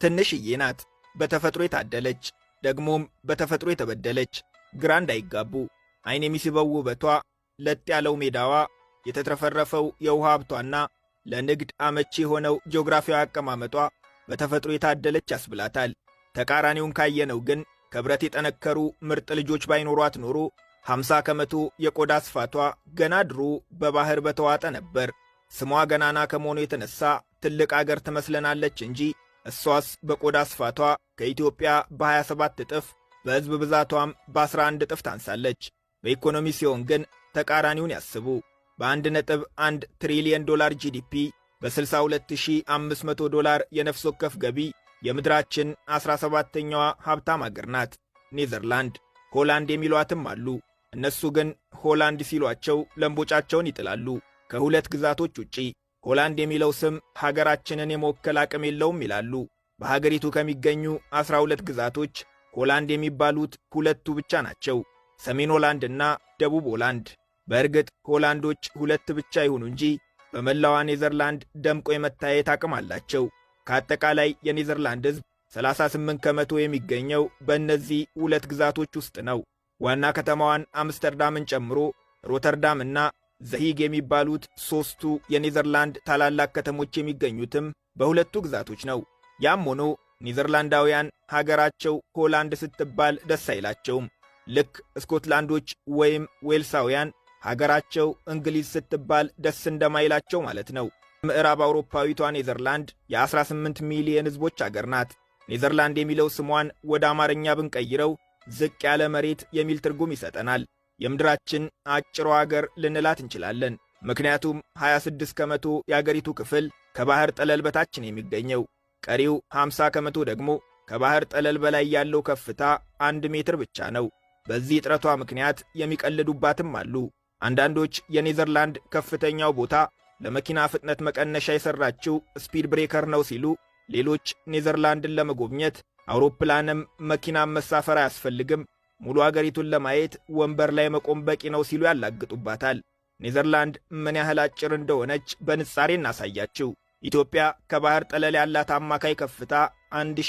ትንሽዬ ናት፣ በተፈጥሮ የታደለች ደግሞም በተፈጥሮ የተበደለች። ግራ እንዳይጋቡ ዓይን የሚስበው ውበቷ፣ ለጥ ያለው ሜዳዋ፣ የተትረፈረፈው የውሃ ሀብቷና ለንግድ አመቺ የሆነው ጂኦግራፊያዊ አቀማመጧ በተፈጥሮ የታደለች ያስብላታል። ተቃራኒውን ካየነው ግን ከብረት የጠነከሩ ምርጥ ልጆች ባይኖሯት ኖሮ 50 ከመቶ የቆዳ ስፋቷ ገና ድሮ በባህር በተዋጠ ነበር። ስሟ ገናና ከመሆኑ የተነሳ ትልቅ አገር ትመስለናለች እንጂ እሷስ በቆዳ ስፋቷ ከኢትዮጵያ በ27 እጥፍ በሕዝብ ብዛቷም በ11 እጥፍ ታንሳለች። በኢኮኖሚ ሲሆን ግን ተቃራኒውን ያስቡ። በ1.1 ትሪሊየን ዶላር ጂዲፒ በ62500 ዶላር የነፍስ ወከፍ ገቢ የምድራችን 17ኛዋ ሀብታም አገር ናት ኔዘርላንድ። ሆላንድ የሚሏትም አሉ። እነሱ ግን ሆላንድ ሲሏቸው ለምቦጫቸውን ይጥላሉ። ከሁለት ግዛቶች ውጪ ሆላንድ የሚለው ስም ሀገራችንን የመወከል አቅም የለውም ይላሉ። በሀገሪቱ ከሚገኙ 12 ግዛቶች ሆላንድ የሚባሉት ሁለቱ ብቻ ናቸው፣ ሰሜን ሆላንድና ደቡብ ሆላንድ። በእርግጥ ሆላንዶች ሁለት ብቻ ይሁኑ እንጂ በመላዋ ኔዘርላንድ ደምቆ የመታየት አቅም አላቸው። ከአጠቃላይ የኔዘርላንድ ሕዝብ 38 ከመቶ የሚገኘው በእነዚህ ሁለት ግዛቶች ውስጥ ነው። ዋና ከተማዋን አምስተርዳምን ጨምሮ ሮተርዳም እና ዘሂግ የሚባሉት ሦስቱ የኔዘርላንድ ታላላቅ ከተሞች የሚገኙትም በሁለቱ ግዛቶች ነው። ያም ሆኖ ኔዘርላንዳውያን ሀገራቸው ሆላንድ ስትባል ደስ አይላቸውም። ልክ ስኮትላንዶች ወይም ዌልሳውያን ሀገራቸው እንግሊዝ ስትባል ደስ እንደማይላቸው ማለት ነው። ምዕራብ አውሮፓዊቷ ኔዘርላንድ የ18 ሚሊየን ሕዝቦች አገር ናት። ኔዘርላንድ የሚለው ስሟን ወደ አማርኛ ብንቀይረው ዝቅ ያለ መሬት የሚል ትርጉም ይሰጠናል። የምድራችን አጭሯ አገር ልንላት እንችላለን። ምክንያቱም 26 ከመቶ የአገሪቱ ክፍል ከባህር ጠለል በታች ነው የሚገኘው። ቀሪው 50 ከመቶ ደግሞ ከባህር ጠለል በላይ ያለው ከፍታ 1 ሜትር ብቻ ነው። በዚህ ጥረቷ ምክንያት የሚቀልዱባትም አሉ። አንዳንዶች የኔዘርላንድ ከፍተኛው ቦታ ለመኪና ፍጥነት መቀነሻ የሠራችው ስፒድ ብሬከር ነው ሲሉ፣ ሌሎች ኔዘርላንድን ለመጎብኘት አውሮፕላንም መኪናም መሳፈር አያስፈልግም፣ ሙሉ አገሪቱን ለማየት ወንበር ላይ መቆም በቂ ነው ሲሉ ያላግጡባታል። ኔዘርላንድ ምን ያህል አጭር እንደሆነች በንጻሬ እናሳያችው። ኢትዮጵያ ከባህር ጠለል ያላት አማካይ ከፍታ